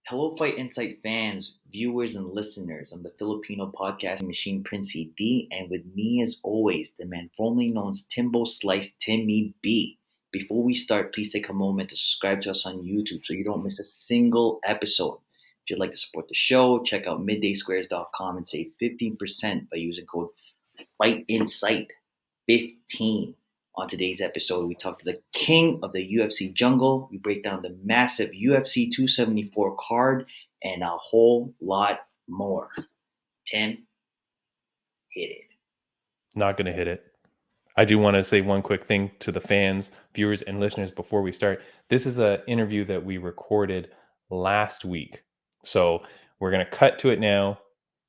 Hello, Fight Insight fans, viewers, and listeners. I'm the Filipino podcasting machine, Princey D, and with me, as always, the man formerly known as Timbo Slice Timmy B. Before we start, please take a moment to subscribe to us on YouTube so you don't miss a single episode. If you'd like to support the show, check out middaysquares.com and save 15% by using code FIGHTINSIGHT15. On today's episode, we talk to the king of the UFC jungle. We break down the massive UFC 274 card and a whole lot more. Tim, hit it. Not going to hit it. I do want to say one quick thing to the fans, viewers, and listeners before we start. This is an interview that we recorded last week. So we're going to cut to it now.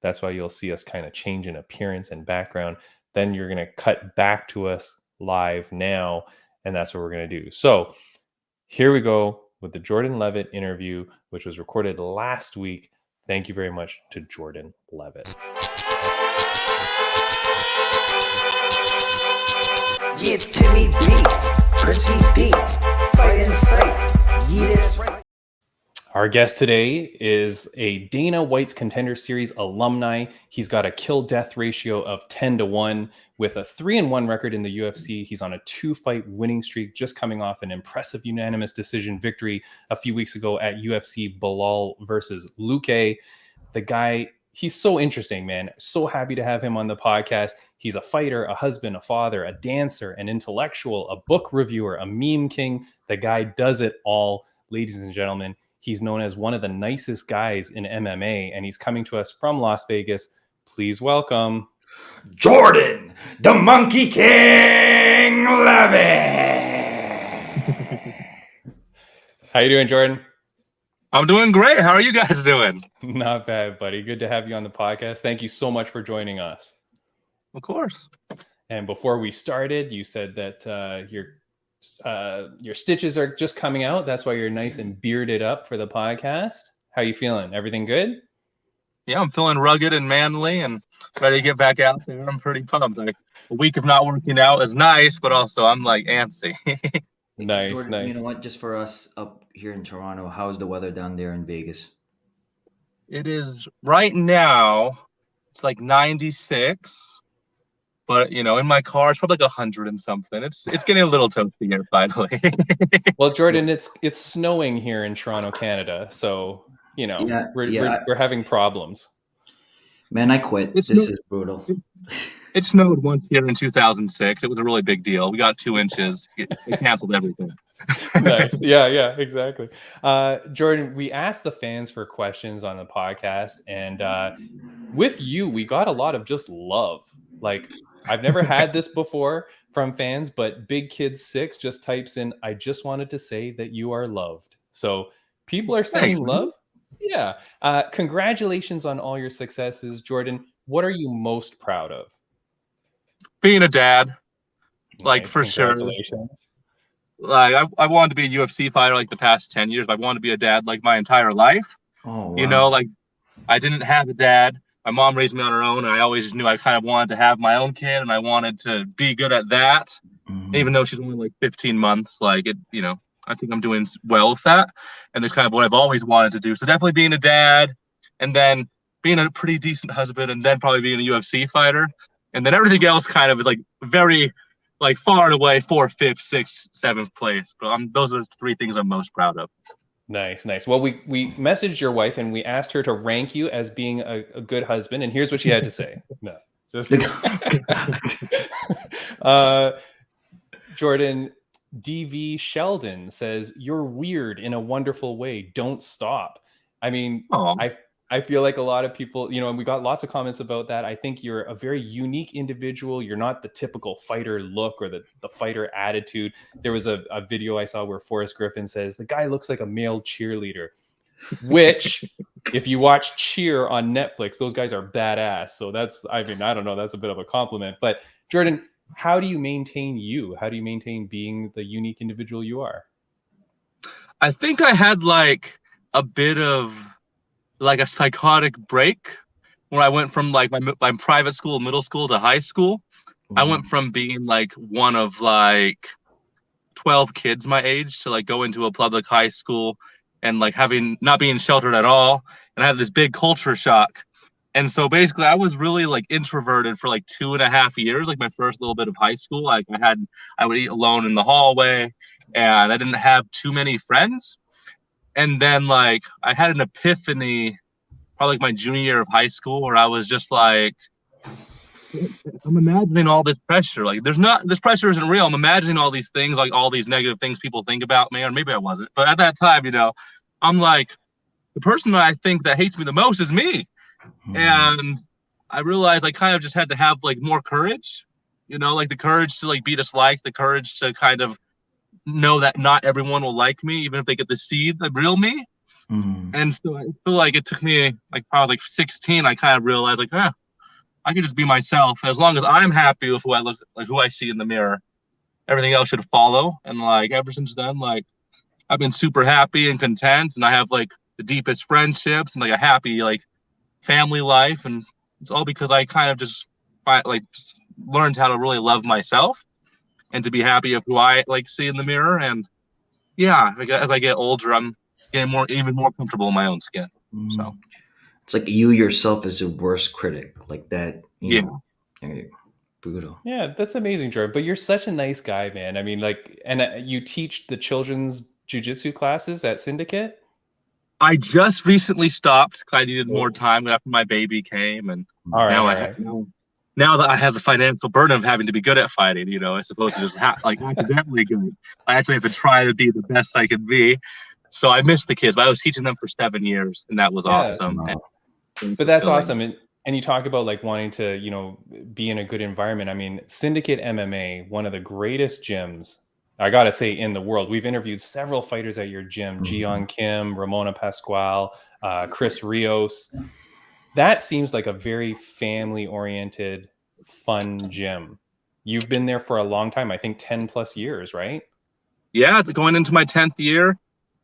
That's why you'll see us kind of change in appearance and background. Then you're going to cut back to us live now, and that's what we're going to do. So here we go with the Jordan Levitt interview, which was recorded last week. Thank you very much to Jordan Levitt. Yeah, it's Timmy B, Princey D, Fight Insight, yeah. Our guest today is a Dana White's Contender Series alumni. He's got a kill-death ratio of 10-1 with a 3-1 record in the UFC. He's on a 2-fight winning streak, just coming off an impressive unanimous decision victory a few weeks ago at UFC Bilal versus Luque. The guy, he's so interesting, man. So happy to have him on the podcast. He's a fighter, a husband, a father, a dancer, an intellectual, a book reviewer, a meme king. The guy does it all, ladies and gentlemen. He's known as one of the nicest guys in MMA, and he's coming to us from Las Vegas. Please welcome Jordan, the Monkey King Levitt. How you doing, Jordan? I'm doing great. How are you guys doing? Not bad, buddy. Good to have you on the podcast. Thank you so much for joining us. Of course. And before we started, you said that your stitches are just coming out. That's why you're nice and bearded up for the podcast. How you feeling? Everything good? Yeah, I'm feeling rugged and manly and ready to get back out there. I'm pretty pumped. Like, a week of not working out is nice, but also I'm like antsy. Nice, Jordan, nice. You know what? Just for us up here in Toronto, how's the weather down there in Vegas? It is right now, it's like 96. But, you know, in my car, it's probably like 100 and something. It's getting a little toasty here, finally. Well, Jordan, it's snowing here in Toronto, Canada. So, you know, we're having problems. Man, I quit. This is brutal. It snowed once here in 2006. It was a really big deal. We got 2 inches. It canceled everything. Nice. Yeah, exactly. Jordan, we asked the fans for questions on the podcast. And with you, we got a lot of just love. Like, I've never had this before from fans, but Big Kid 6 just types in, "I just wanted to say that you are loved." So people are sending love. Yeah. Congratulations on all your successes, Jordan. What are you most proud of? Being a dad, like, Nice. for sure. Like, I wanted to be a UFC fighter like the past 10 years. I wanted to be a dad like my entire life. Oh, wow. You know, like, I didn't have a dad. My mom raised me on her own, and I always knew I kind of wanted to have my own kid, and I wanted to be good at that. Mm-hmm. Even though she's only like 15 months, like, it, you know, I think I'm doing well with that. And it's kind of what I've always wanted to do. So definitely being a dad, and then being a pretty decent husband, and then probably being a UFC fighter. And then everything else kind of is like very, like, far and away 4th, 5th, 6th, 7th place. But those are the 3 things I'm most proud of. Nice. Well, we messaged your wife and we asked her to rank you as being a good husband, and here's what she had to say. No, just Jordan DV Sheldon says, "You're weird in a wonderful way. Don't stop." I mean, I feel like a lot of people, you know, and we got lots of comments about that. I think you're a very unique individual. You're not the typical fighter look or the fighter attitude. There was a video I saw where Forrest Griffin says, "The guy looks like a male cheerleader," which if you watch Cheer on Netflix, those guys are badass. So that's, I mean, I don't know, that's a bit of a compliment. But Jordan, how do you maintain you? How do you maintain being the unique individual you are? I think I had like a bit of like a psychotic break when I went from like my private school, middle school to high school. I went from being like one of like 12 kids my age to like go into a public high school and like not being sheltered at all. And I had this big culture shock. And so basically I was really like introverted for like 2.5 years, like my first little bit of high school. Like I would eat alone in the hallway and I didn't have too many friends. And then like I had an epiphany probably like my junior year of high school where I was just like, I'm imagining all this pressure. Like this pressure isn't real. I'm imagining all these things, like all these negative things people think about me, or maybe I wasn't. But at that time, I'm like, the person that I think that hates me the most is me. And I realized I kind of just had to have like more courage, like the courage to like be disliked, the courage to kind of know that not everyone will like me, even if they get to see the real me. And so I feel like it took me like I was like 16, I kind of realized like, I can just be myself. As long as I'm happy with who I look like, who I see in the mirror, everything else should follow. And like ever since then, like I've been super happy and content, and I have like the deepest friendships and like a happy like family life. And it's all because I kind of just learned how to really love myself and to be happy of who I like see in the mirror. And yeah, as I get older, I'm getting even more comfortable in my own skin. So it's like you yourself is your worst critic, like that. You know, brutal. Yeah, that's amazing, Jordan. But you're such a nice guy, man. I mean, like, and you teach the children's jiu-jitsu classes at Syndicate? I just recently stopped because I needed more time after my baby came, and now that I have the financial burden of having to be good at fighting, as opposed to just accidentally good, I actually have to try to be the best I could be. So I missed the kids, but I was teaching them for 7 years, and that was awesome. Wow. But that's awesome. And you talk about like wanting to, be in a good environment. I mean, Syndicate MMA, one of the greatest gyms, I got to say, in the world. We've interviewed several fighters at your gym, Jiyeon Kim, Ramona Pascual, Chris Rios. That seems like a very family-oriented, fun gym. You've been there for a long time, I think 10 plus years, right? Yeah, it's going into my 10th year.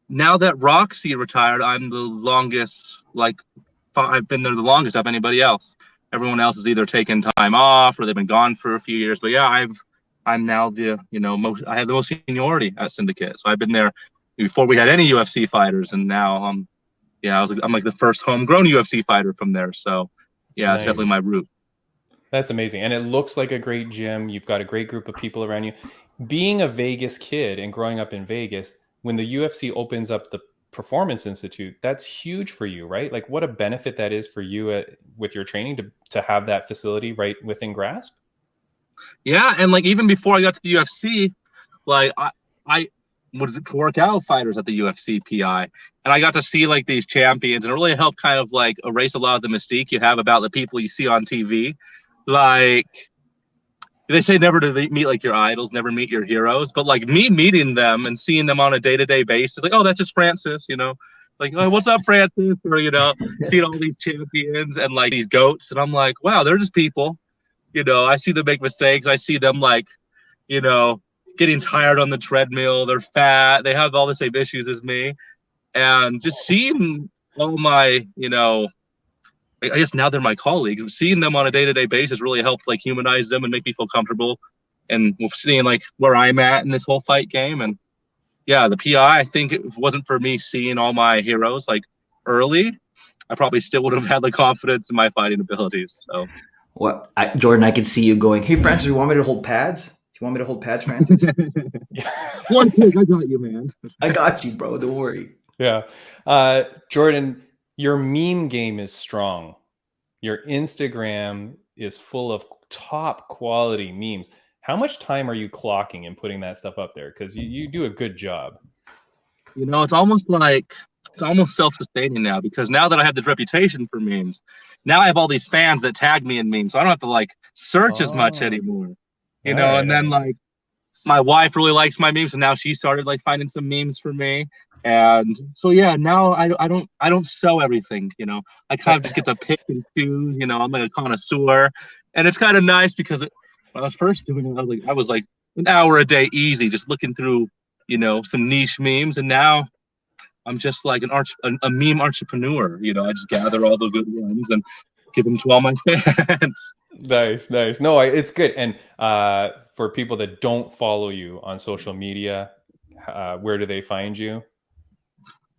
Now that Roxy retired, I'm the longest, I've been there the longest of anybody else. Everyone else has either taken time off or they've been gone for a few years. But yeah, I'm now the, I have the most seniority at Syndicate. So I've been there before we had any UFC fighters. And now, I'm like the first homegrown UFC fighter from there. So yeah, It's definitely my route. That's amazing. And it looks like a great gym. You've got a great group of people around you. Being a Vegas kid and growing up in Vegas, when the UFC opens up the Performance Institute, that's huge for you, right? Like what a benefit that is for you with your training to have that facility right within grasp. Yeah, and like even before I got to the UFC, like I would work out fighters at the UFC PI, and I got to see like these champions, and it really helped kind of like erase a lot of the mystique you have about the people you see on TV. Like they say never to meet like your idols, never meet your heroes, but like me meeting them and seeing them on a day-to-day basis, like, oh, that's just Francis, like, oh, what's up, Francis? Or, seeing all these champions and like these goats. And I'm like, wow, they're just people. I see them make mistakes. I see them like, getting tired on the treadmill. They're fat. They have all the same issues as me. And just seeing all my, I guess now they're my colleagues. Seeing them on a day-to-day basis really helped like humanize them and make me feel comfortable. And seeing like where I'm at in this whole fight game. And yeah, the PI, I think if it wasn't for me seeing all my heroes like early, I probably still would have had the confidence in my fighting abilities. So, Jordan, I can see you going, hey, Francis, you want me to hold pads? Do you want me to hold pads, Francis? One kick, I got you, man. I got you, bro. Don't worry. Yeah. Jordan, your meme game is strong. Your Instagram is full of top quality memes. How much time are you clocking and putting that stuff up there? Because you do a good job. It's almost self-sustaining now, because now that I have this reputation for memes, now I have all these fans that tag me in memes. So I don't have to like search as much anymore. And then like my wife really likes my memes, and now she started like finding some memes for me. And so yeah, now I don't sew everything, I kind of just get to pick and choose, I'm like a connoisseur. And it's kind of nice because when I was first doing it, I was like an hour a day easy, just looking through, some niche memes. And now I'm just like a meme entrepreneur, I just gather all the good ones and give them to all my fans. Nice. No, it's good. And for people that don't follow you on social media, where do they find you?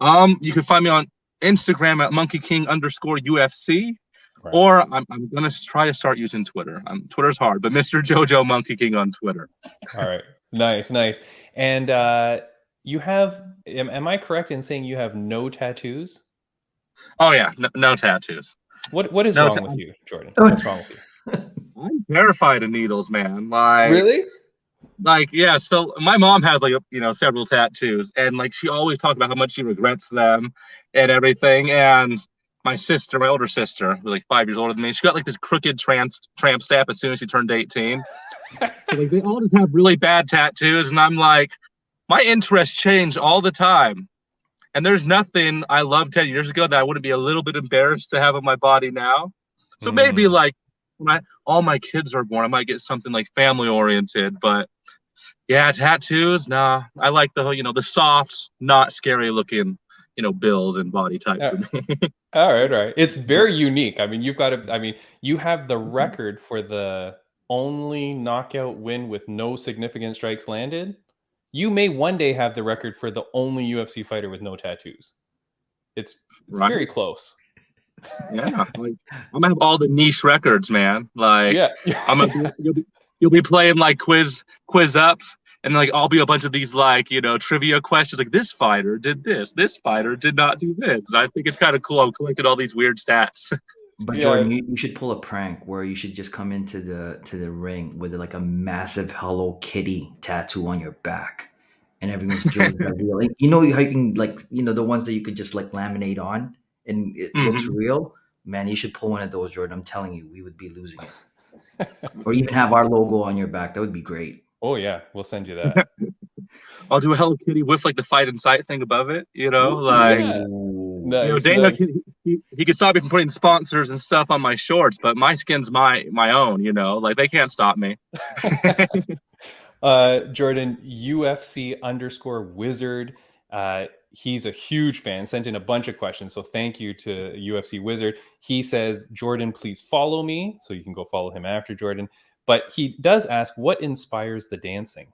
You can find me on Instagram at monkeyking_UFC, Right. or I'm gonna try to start using Twitter. Twitter's hard, but Mr. Jojo Monkey King on Twitter. All right. Nice. And you have, am I correct in saying you have no tattoos? Oh yeah, no tattoos. What is No wrong with you, Jordan? Oh. What's wrong with you? I'm terrified of needles, man. Yeah, so my mom has several tattoos, and like she always talked about how much she regrets them and everything. And my sister, my older sister, who's like 5 years older than me, she got like this crooked tramp stamp as soon as she turned 18. So, like they all just have really bad tattoos, and I'm like, my interests change all the time. And there's nothing I loved 10 years ago that I wouldn't be a little bit embarrassed to have on my body now. So maybe like when all my kids are born, I might get something like family oriented, but yeah, tattoos, nah. I like the whole, the soft, not scary looking, build and body type for me. All right. It's very unique. I mean, you have the record for the only knockout win with no significant strikes landed. You may one day have the record for the only UFC fighter with no tattoos. It's Right. very close. Yeah, like I'm gonna have all the niche records, man. Like, Yeah. you'll be playing like quiz up, and like I'll be a bunch of these like trivia questions, like this fighter did this fighter did not do this, and I think it's kind of cool. I've collected all these weird stats. But Yeah. Jordan, you should pull a prank where you should just come into the ring with like a massive Hello Kitty tattoo on your back, and everyone's curious how real. Like, how you can the ones that you could just like laminate on and it looks real. Man, you should pull one of those, Jordan. I'm telling you, we would be losing it. Or even have our logo on your back. That would be great. Oh yeah, we'll send you that. I'll do a Hello Kitty with like the fight in sight thing above it. Yeah. Ooh. Nice, Dana, nice. he could stop me from putting sponsors and stuff on my shorts, but my skin's my own. Like they can't stop me. Jordan, UFC_Wizard. He's a huge fan, sent in a bunch of questions. So thank you to UFC Wizard. He says, Jordan, please follow me. So you can go follow him after Jordan. But he does ask, what inspires the dancing?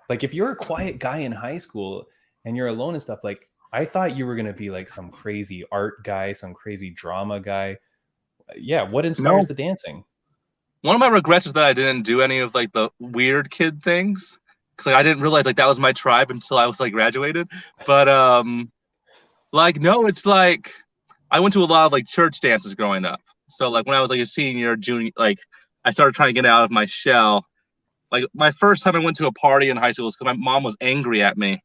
Like if you're a quiet guy in high school and you're alone and stuff, like I thought you were going to be like some crazy art guy, some crazy drama guy. Yeah. What inspires the dancing? One of my regrets is that I didn't do any of like the weird kid things. Cause like I didn't realize like that was my tribe until I was like graduated. But no, it's like I went to a lot of like church dances growing up. So like when I was like a senior, junior, like I started trying to get out of my shell. Like my first time I went to a party in high school was because my mom was angry at me.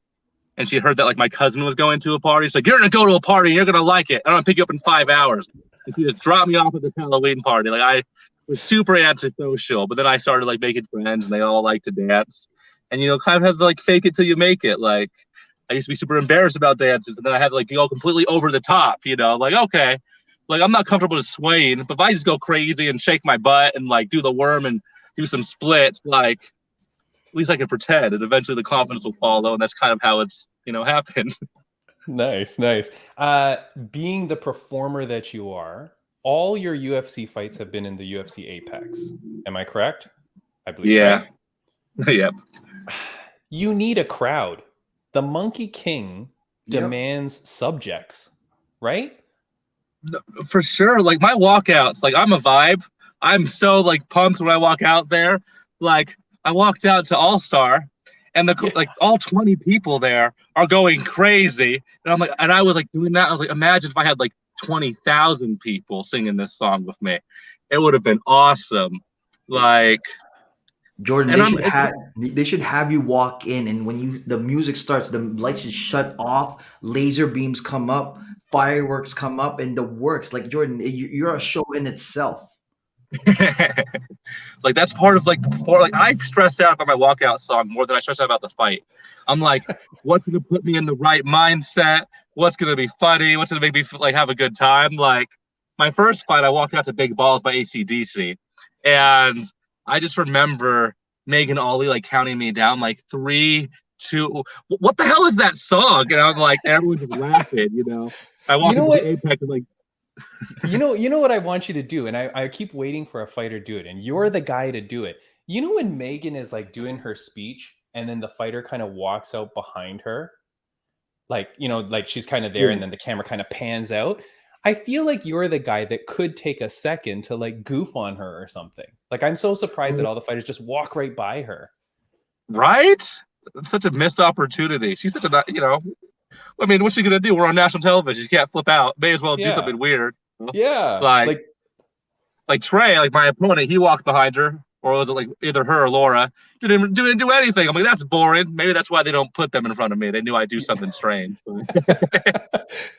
And she heard that like my cousin was going to a party. She's like, you're gonna go to a party and you're gonna like it. I'm gonna pick you up in 5 hours. And she just dropped me off at this Halloween party. Like I was super antisocial, but then I started like making friends and they all like to dance. And kind of have to like fake it till you make it. Like I used to be super embarrassed about dances, and then I had to like go completely over the top, like okay, like I'm not comfortable just swaying, but if I just go crazy and shake my butt and like do the worm and do some splits, like at least I can pretend, and eventually the confidence will follow, and that's kind of how it's happened. Nice. Being the performer that you are, all your UFC fights have been in the UFC Apex. Am I correct? I believe. Yeah. Right? Yep. You need a crowd. The Monkey King demands subjects, right? For sure. Like my walkouts, like I'm a vibe. I'm so like pumped when I walk out there. Like I walked out to All Star, and like all 20 people there are going crazy. And I'm like, and I was like doing that. I was like, imagine if I had like 20,000 people singing this song with me. It would have been awesome. Like Jordan, they should have you walk in, and when the music starts, the lights just shut off, laser beams come up, fireworks come up, and the works. Like Jordan, you're a show in itself. Like that's part of like like I stress out about my walkout song more than I stress out about the fight. I'm like, what's gonna put me in the right mindset? What's gonna be funny? What's gonna make me like have a good time? Like my first fight, I walked out to Big Balls by AC/DC, and I just remember Megan Ollie like counting me down like 3, 2. What the hell is that song? And I'm like, everyone's just laughing. I walk into the Apex and like. You know what I want you to do, and I keep waiting for a fighter to do it, and you're the guy to do it. When Megan is like doing her speech, and then the fighter kind of walks out behind her, like, you know, like she's kind of there and then the camera kind of pans out. I feel like you're the guy that could take a second to like goof on her or something. Like, I'm so surprised that all the fighters just walk right by her. Right? It's such a missed opportunity. She's such a, you know, I mean, what's she going to do? We're on national television. She can't flip out. May as well do something weird. Yeah. Like Trey, like my opponent, he walked behind her. Or was it like either her or Laura? Didn't do anything. I'm like, that's boring. Maybe that's why they don't put them in front of me. They knew I'd do something strange.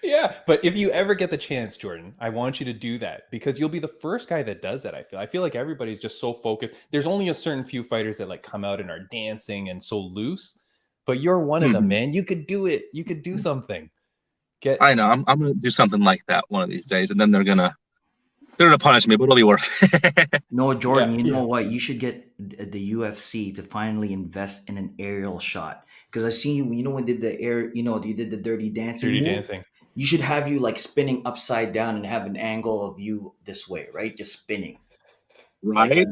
Yeah, but if you ever get the chance, Jordan, I want you to do that because you'll be the first guy that does that. I feel like everybody's just so focused. There's only a certain few fighters that like come out and are dancing and so loose, but you're one of them, man. You could do it. You could do something. I know. I'm gonna do something like that one of these days, and then they're gonna punish me, but it'll be worth it. No, Jordan, you know what? You should get the UFC to finally invest in an aerial shot. Because I seen you, when did the you did the dirty dancing. You should have you like spinning upside down and have an angle of you this way, right? Just spinning. Right?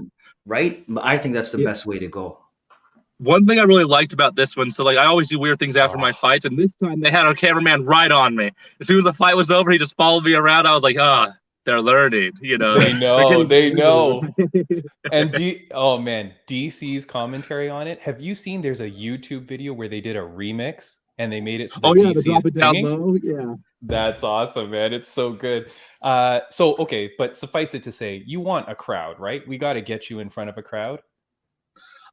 Right? I think that's the best way to go. One thing I really liked about this one, so like I always do weird things after my fights, and this time they had our cameraman right on me. As soon as the fight was over, he just followed me around. I was like, they're learning, you know. They know. And DC's commentary on it. Have you seen? There's a YouTube video where they did a remix and they made it so DC they drop it down singing. low. Yeah, that's awesome, man. It's so good. Okay, but suffice it to say, you want a crowd, right? We got to get you in front of a crowd.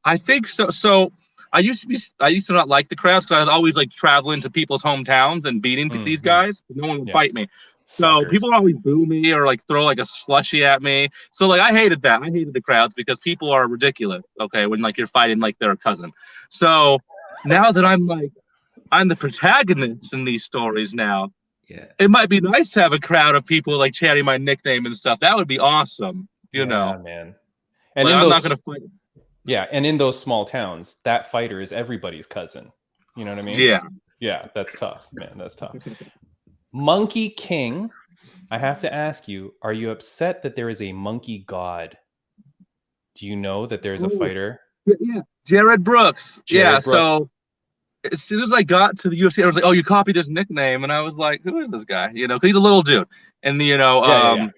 I think so. So I used to not like the crowds because I was always like traveling to people's hometowns and beating these guys. No one would fight me. So people always boo me or like throw like a slushie at me. So like I hated that. I hated the crowds because people are ridiculous. Okay, when like you're fighting like their cousin. So now that I'm the protagonist in these stories now. Yeah, it might be nice to have a crowd of people like chanting my nickname and stuff. That would be awesome. You know, man. And I'm not gonna fight. Yeah, and in those small towns, that fighter is everybody's cousin. You know what I mean? Yeah, that's tough, man. That's tough. Monkey King, I have to ask you, are you upset that there is a monkey god? Do you know that there's a fighter? Yeah. Jared Brooks. So as soon as I got to the UFC, I was like, oh, you copied this nickname. And I was like, who is this guy? You know, because he's a little dude. And,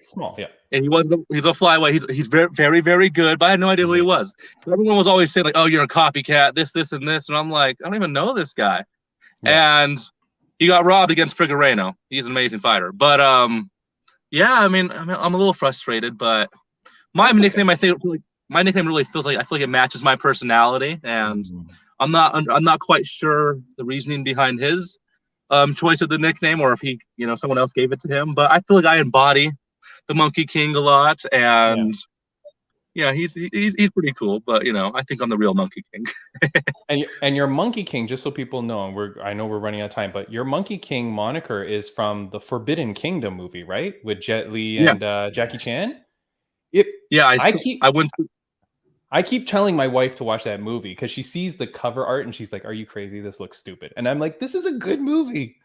small, and he's a flyweight. He's very, very, very good, but I had no idea who he was. Everyone was always saying, like, oh, you're a copycat, this, and this. And I'm like, I don't even know this guy. Yeah. And he got robbed against Figueiredo. He's an amazing fighter. But I'm a little frustrated, but my nickname, I think my nickname really feels like, I feel like it matches my personality. And I'm not quite sure the reasoning behind his choice of the nickname, or if he, someone else gave it to him. But I feel like I embody the Monkey King a lot, and he's pretty cool. But I think I'm the real Monkey King. and your Monkey King, just so people know, and I know we're running out of time, but your Monkey King moniker is from the Forbidden Kingdom movie, right? With Jet Li and Jackie Chan. I keep telling my wife to watch that movie because she sees the cover art and she's like, "Are you crazy? This looks stupid." And I'm like, "This is a good movie."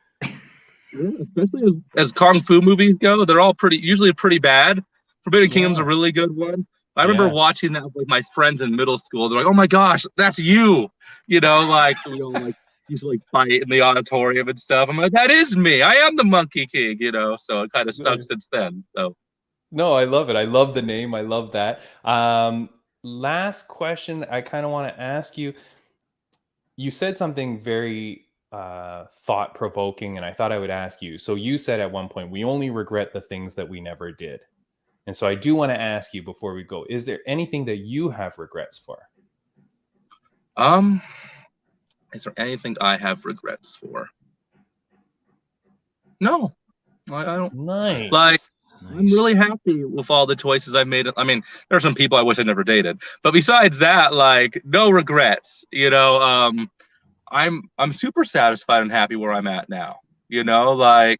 Yeah, especially as kung fu movies go, they're all usually pretty bad. Forbidden Kingdom's a really good one. I remember watching that with my friends in middle school. They're like, "Oh my gosh, that's you!" We all used to fight in the auditorium and stuff. I'm like, "That is me. I am the Monkey King." So it kind of stuck since then. So no, I love it. I love the name. I love that. Last question I kind of want to ask you. You said something very thought-provoking, and I thought I would ask you. So you said at one point, we only regret the things that we never did. And so I do want to ask you before we go, is there anything that you have regrets for? Is there anything I have regrets for? No. I don't. Nice. I'm really happy with all the choices I made. I mean, there are some people I wish I never dated, but besides that, no regrets. I'm super satisfied and happy where I'm at now. I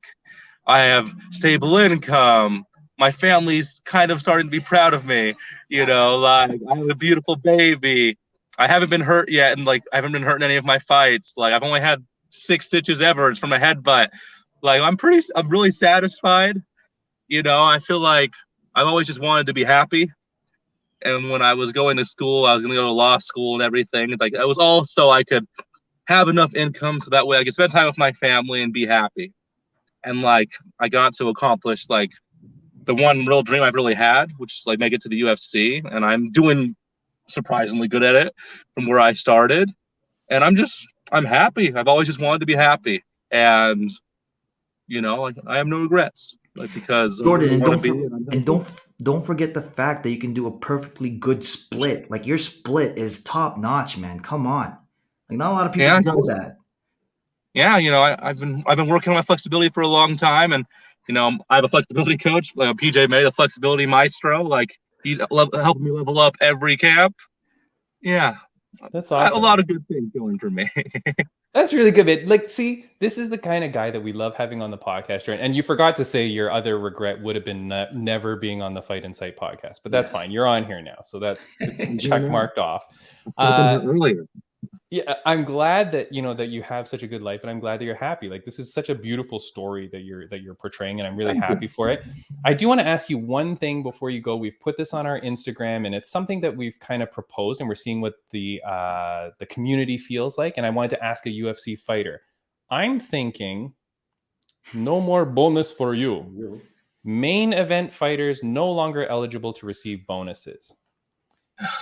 have stable income. My family's kind of starting to be proud of me. I have a beautiful baby. I haven't been hurt yet, and I haven't been hurt in any of my fights. I've only had 6 stitches ever. It's from a headbutt. I'm really satisfied. I feel like I've always just wanted to be happy. And when I was going to school, I was going to go to law school and everything. It was all so I could have enough income so that way I can spend time with my family and be happy. And like I got to accomplish like the one real dream I've really had, which is like make it to the UFC, and I'm doing surprisingly good at it from where I started. And I'm happy. I've always just wanted to be happy, and like I have no regrets, like because Jordan, I and want to be. don't forget the fact that you can do a perfectly good split. Like your split is top notch, man. Come on, like not a lot of people Yeah, can do that. yeah. I've been working on my flexibility for a long time, and I have a flexibility coach, PJ May, the flexibility maestro. Like he's helping me level up every camp. Yeah, That's a awesome. lot of good things going for me. That's really good, man. Like, see, this is the kind of guy that we love having on the podcast, right? And you forgot to say your other regret would have been never being on the Fight Insight podcast, but that's fine. You're on here now, so it's check marked off. Earlier. Yeah, I'm glad that that you have such a good life, and I'm glad that you're happy. Like, this is such a beautiful story that you're portraying, and I'm really happy for it. I do want to ask you one thing before you go. We've put this on our Instagram, and it's something that we've kind of proposed, and we're seeing what the community feels like. And I wanted to ask a UFC fighter. I'm thinking, no more bonus for you. Main event fighters no longer eligible to receive bonuses.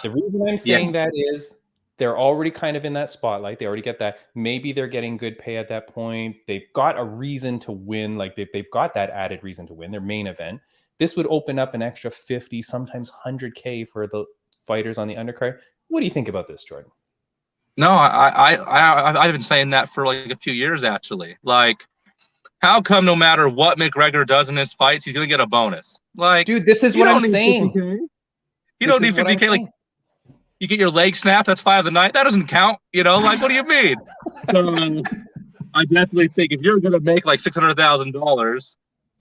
The reason I'm saying that is, they're already kind of in that spotlight. They already get that. Maybe they're getting good pay at that point. They've got a reason to win. Like they've got that added reason to win their main event. This would open up an extra 50, sometimes 100K for the fighters on the undercard. What do you think about this, Jordan? No, I've been saying that for like a few years, actually. Like, how come no matter what McGregor does in his fights, he's going to get a bonus? Like, dude, this is what I'm saying. 50K. You don't need 50K. Like, you get your leg snapped, that's 5 of the night. That doesn't count, like, what do you mean? So I definitely think if you're gonna make like $600,000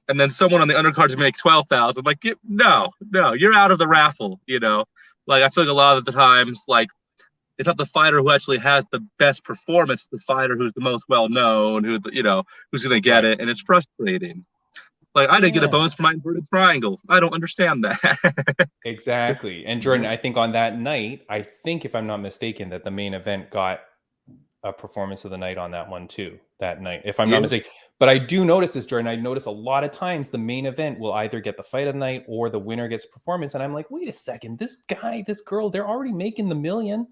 and then someone on the undercard to make 12,000, like no, you're out of the raffle, Like I feel like a lot of the times, like it's not the fighter who actually has the best performance, the fighter who's the most well known, who's gonna get it, and it's frustrating. Like, I didn't get a bonus for my inverted triangle. I don't understand that. Exactly. And Jordan, I think on that night, if I'm not mistaken, that the main event got a performance of the night on that one too, that night, if I'm not mistaken. But I do notice this, Jordan. I notice a lot of times the main event will either get the fight of the night or the winner gets performance. And I'm like, wait a second, this guy, this girl, they're already making the million.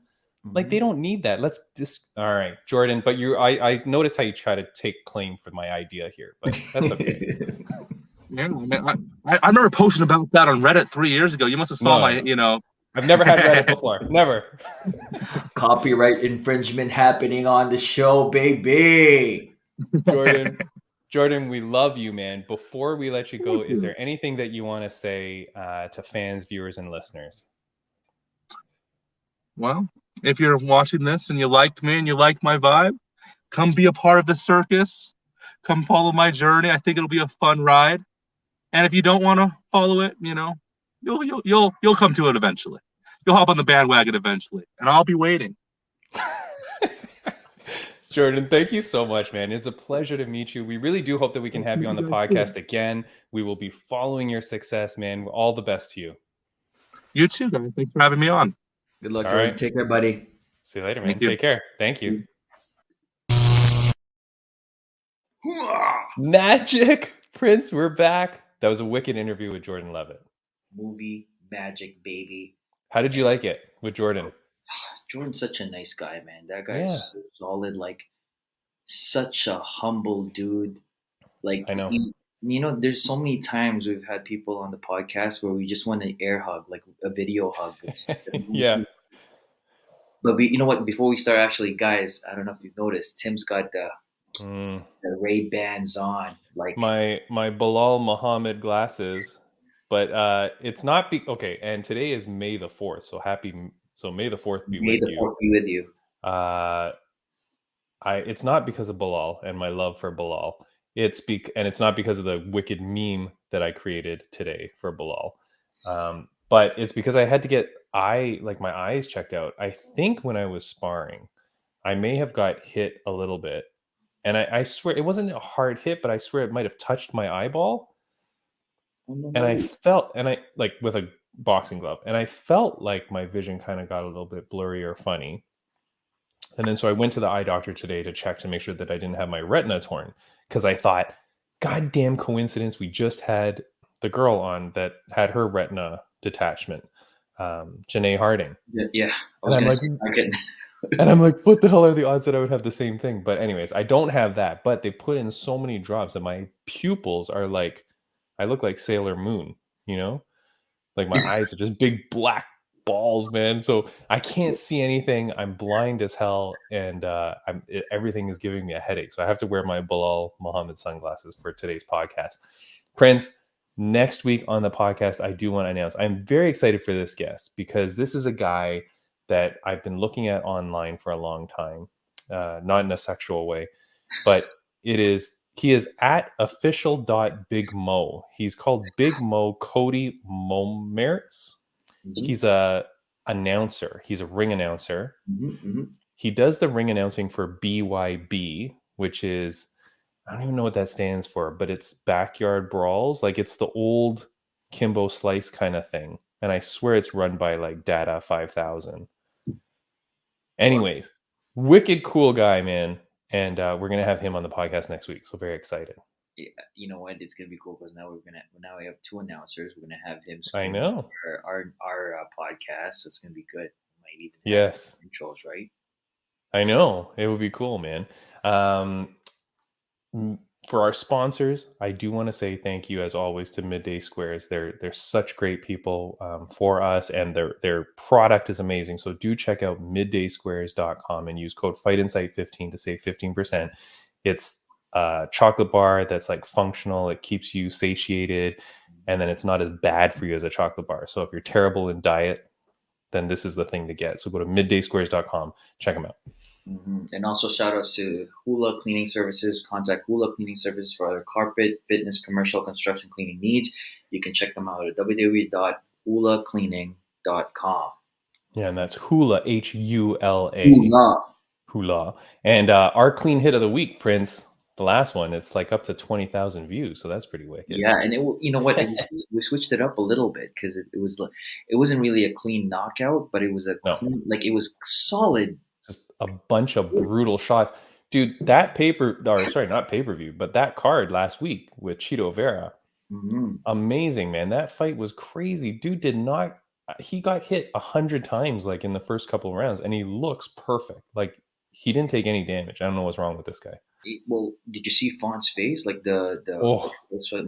Like, they don't need that. Let's just, all right, Jordan, but I noticed how you try to take claim for my idea here, but that's okay. Yeah, man, I remember posting about that on Reddit 3 years ago. You must have saw my. I've never had Reddit before. Never. Copyright infringement happening on the show, baby. Jordan, we love you, man. Before we let you go, is there anything that you want to say to fans, viewers, and listeners? Well, if you're watching this and you liked me and you like my vibe, come be a part of the circus. Come follow my journey. I think it'll be a fun ride. And if you don't want to follow it, you'll come to it eventually. You'll hop on the bandwagon eventually, and I'll be waiting. Jordan, thank you so much, man. It's a pleasure to meet you. We really do hope that we can have you on the podcast again. We will be following your success, man. All the best to you. You too, guys. Thanks for having me on. Good luck, Jordan. Right. Take care, buddy. See you later, man. Take care. Thank you. Magic Prince, we're back. That was a wicked interview with Jordan Levitt. Movie magic, baby. How did you like it with Jordan? Jordan's such a nice guy, man. That guy is so solid, like such a humble dude. Like, I know. There's so many times we've had people on the podcast where we just want an air hug, like a video hug. Yeah. But you know what? Before we start, actually, guys, I don't know if you've noticed, Tim's got the Ray-Bans on, like my Bilal Muhammad glasses, but it's not okay. And today is May the 4th, so May the 4th be with you. May the 4th be with you. It's not because of Bilal and my love for Bilal. It's not because of the wicked meme that I created today for Bilal. But it's because I had to get my eyes checked out. I think when I was sparring, I may have got hit a little bit. And I swear it wasn't a hard hit, but I swear it might have touched my eyeball. And I felt, with a boxing glove, and I felt like my vision kind of got a little bit blurry or funny. And then so I went to the eye doctor today to check to make sure that I didn't have my retina torn, because I thought, goddamn coincidence, we just had the girl on that had her retina detachment, Janae Harding. Yeah. I And was I'm gonna like, say I couldn't. and I'm like, what the hell are the odds that I would have the same thing? But anyways, I don't have that. But they put in so many drops that my pupils are like, I look like Sailor Moon, you know? Like my eyes are just big black balls, man. So I can't see anything. I'm blind as hell, and everything is giving me a headache. So I have to wear my Bilal Muhammad sunglasses for today's podcast. Prince, next week on the podcast, I do want to announce I'm very excited for this guest, because this is a guy that I've been looking at online for a long time, not in a sexual way, but he is at official.bigmo. He's called Big Mo Cody Momertz. He's a announcer. He's a ring announcer. He does the ring announcing for BYB, which is, I don't even know what that stands for, but it's Backyard Brawls. Like, it's the old Kimbo Slice kind of thing. And I swear it's run by like Data 5000. Anyways, wicked cool guy, man. And we're going to have him on the podcast next week. So very excited. Yeah, you know what? It's gonna be cool because now we have two announcers. We're gonna have him. I know. Our podcast. So it's gonna be good. Might even yes intros, right? I know, it would be cool, man. For our sponsors, I do want to say thank you as always to Midday Squares. They're such great people for us, and their product is amazing. So do check out middaysquares.com and use code FightInsight15 to save 15%. It's a chocolate bar that's like functional. It keeps you satiated, and then it's not as bad for you as a chocolate bar. So if you're terrible in diet, then this is the thing to get. So go to middaysquares.com, check them out. And also shout outs to Hula Cleaning Services. Contact Hula Cleaning Services for other carpet, fitness, commercial, construction cleaning needs. You can check them out at www.hulacleaning.com. Yeah, and that's Hula, Hula. Hula. And our clean hit of the week, Prince, the last one, it's like up to 20,000 views. So that's pretty wicked. Yeah, and you know what? We switched it up a little bit because it wasn't really a clean knockout, but it was clean, like it was solid. Just a bunch of brutal shots. Dude, that not pay-per-view, but that card last week with Chito Vera. Amazing, man. That fight was crazy. Dude he got hit 100 times like in the first couple of rounds, and he looks perfect. Like, he didn't take any damage. I don't know what's wrong with this guy. Well, did you see Font's face? Like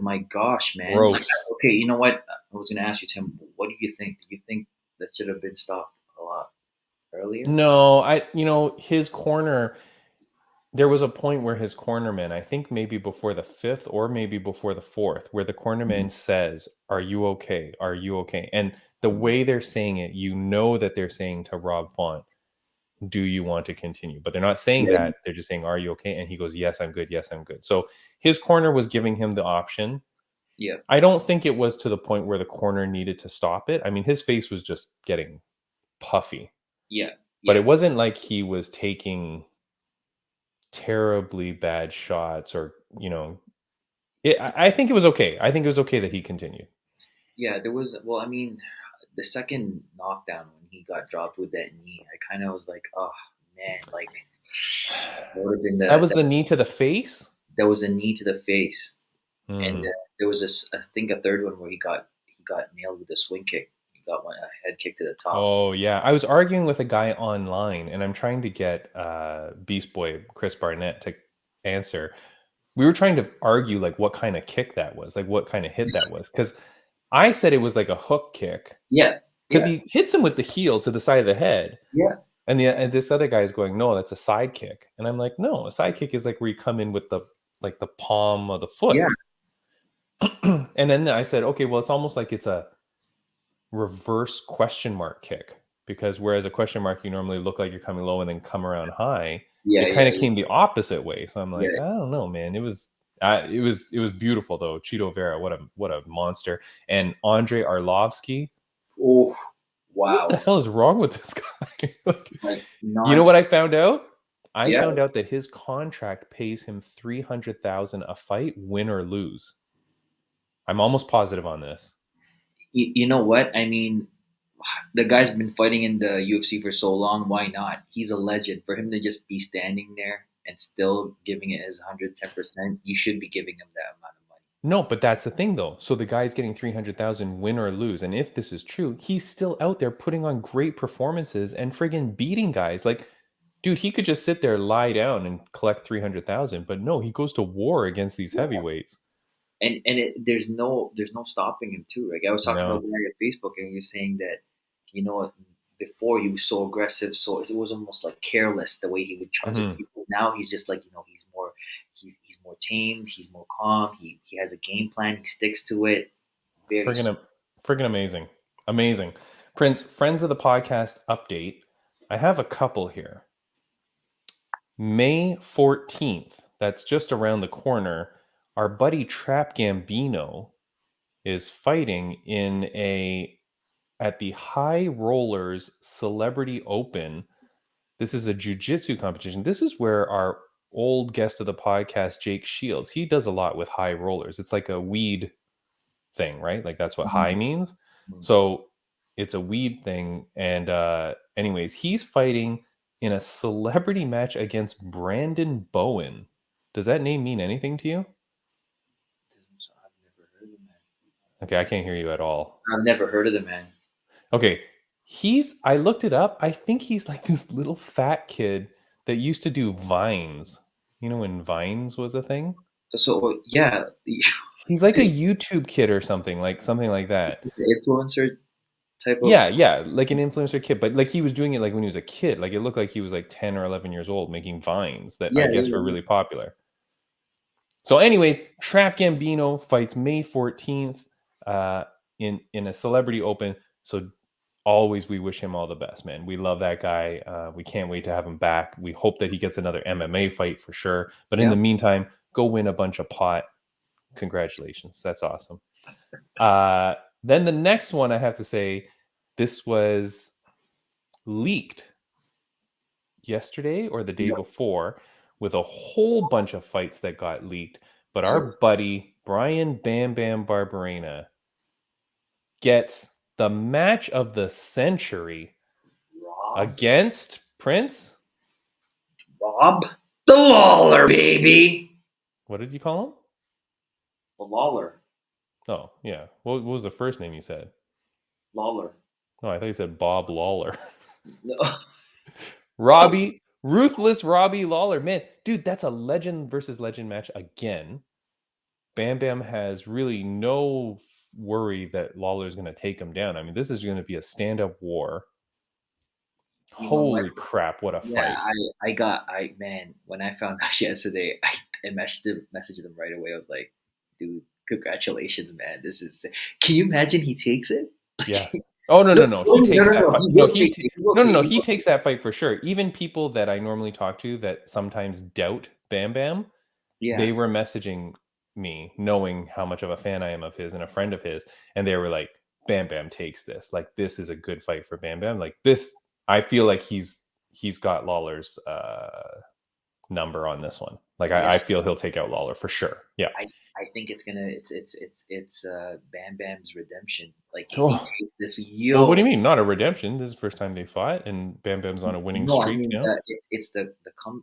my gosh, man. Gross. Like, okay, you know what? I was going to ask you, Tim, what do you think? Do you think that should have been stopped a lot earlier? No, his corner, there was a point where his cornerman, I think maybe before the 5th or maybe before the 4th, where the cornerman says, "Are you okay? Are you okay?" And the way they're saying it, that they're saying to Rob Font, "Do you want to continue?" But they're not saying that. They're just saying, "Are you okay?" And he goes, "Yes, I'm good. Yes, I'm good." So his corner was giving him the option. Yeah. I don't think it was to the point where the corner needed to stop it. I mean, his face was just getting puffy. Yeah. But it wasn't like he was taking terribly bad shots or, I think it was okay. I think it was okay that he continued. Yeah, there was, the second knockdown when he got dropped with that knee, I kind of was like, oh, man, like, that would have been that was the knee to the face? That was a knee to the face. And there was I think a third one where he got nailed with a swing kick. He got a head kick to the top. Oh, yeah. I was arguing with a guy online, and I'm trying to get Beast Boy Chris Barnett to answer. We were trying to argue, like, what kind of kick that was, like, what kind of hit that was. Because I said it was like a hook kick. Yeah. Because he hits him with the heel to the side of the head. Yeah. And this other guy is going, "No, that's a side kick." And I'm like, no, a side kick is like where you come in with the palm of the foot. Yeah. And then I said, okay, well, it's almost like it's a reverse question mark kick, because whereas a question mark, you normally look like you're coming low and then come around high. It kind of came the opposite way. So I'm like, I don't know, man. It was beautiful though. Chito Vera, what a monster. And Andrei Arlovsky. Oh, wow. What the hell is wrong with this guy? You know what I found out? I found out that his contract pays him $300,000 a fight, win or lose. I'm almost positive on this. You know what? I mean, the guy's been fighting in the UFC for so long. Why not? He's a legend. For him to just be standing there and still giving it his 110%, you should be giving him that amount of money. No, but that's the thing though. So the guy's getting 300,000 win or lose. And if this is true, he's still out there putting on great performances and friggin' beating guys. Like, dude, he could just sit there, lie down and collect 300,000, but no, he goes to war against these heavyweights. And there's no stopping him too. Like I was talking about a guy on Facebook, and he was saying that, before he was so aggressive, so it was almost like careless the way he would charge at people. Now he's just like, he's more tamed, he's more calm. He has a game plan, he sticks to it. Friggin' amazing. Prince, friends of the podcast update. I have a couple here. May 14th, that's just around the corner. Our buddy Trap Gambino is fighting at the High Rollers Celebrity Open. This is a jiu-jitsu competition. This is where our old guest of the podcast, Jake Shields, he does a lot with high rollers. It's like a weed thing, right? Like that's what high means. So it's a weed thing. And anyways, he's fighting in a celebrity match against Brandon Bowen. Does that name mean anything to you? Okay, I can't hear you at all. I've never heard of the man. Okay, I looked it up. I think he's like this little fat kid that used to do Vines. You know when Vines was a thing? So, yeah. He's like a YouTube kid or something like that. Influencer type of... Yeah, like an influencer kid. But like he was doing it like when he was a kid. Like it looked like he was like 10 or 11 years old making Vines that I guess were really popular. So anyways, Trap Gambino fights May 14th in a celebrity open. So always we wish him all the best, man. We love that guy. We can't wait to have him back. We hope that he gets another MMA fight for sure. But in the meantime, go win a bunch of pot. Congratulations. That's awesome. Then the next one, I have to say, this was leaked yesterday or the day before with a whole bunch of fights that got leaked. But our buddy, Brian Bam Bam Barberena, gets the match of the century against Prince? Rob the Lawler, baby. What did you call him? The Lawler. Oh, yeah. What was the first name you said? Lawler. Oh, I thought you said Bob Lawler. No. Ruthless Robbie Lawler. Man, dude, that's a legend versus legend match again. Bam Bam has really no worry that Lawler's going to take him down. I mean, this is going to be a stand-up war. Holy crap, what a fight. Man, when I found out yesterday, I messaged him right away. I was like, dude, congratulations, man. This is... Can you imagine he takes it? Yeah. Oh, no. He takes that fight. He takes that fight for sure. Even people that I normally talk to that sometimes doubt Bam Bam, they were messaging me knowing how much of a fan I am of his and a friend of his. And they were like, Bam Bam takes this. Like, this is a good fight for Bam Bam. Like this, I feel like he's got Lawler's number on this one. Like I feel he'll take out Lawler for sure. Yeah. I think it's Bam Bam's redemption. Like he takes this Well, what do you mean? Not a redemption. This is the first time they fought, and Bam Bam's on a winning streak now. It's the Bam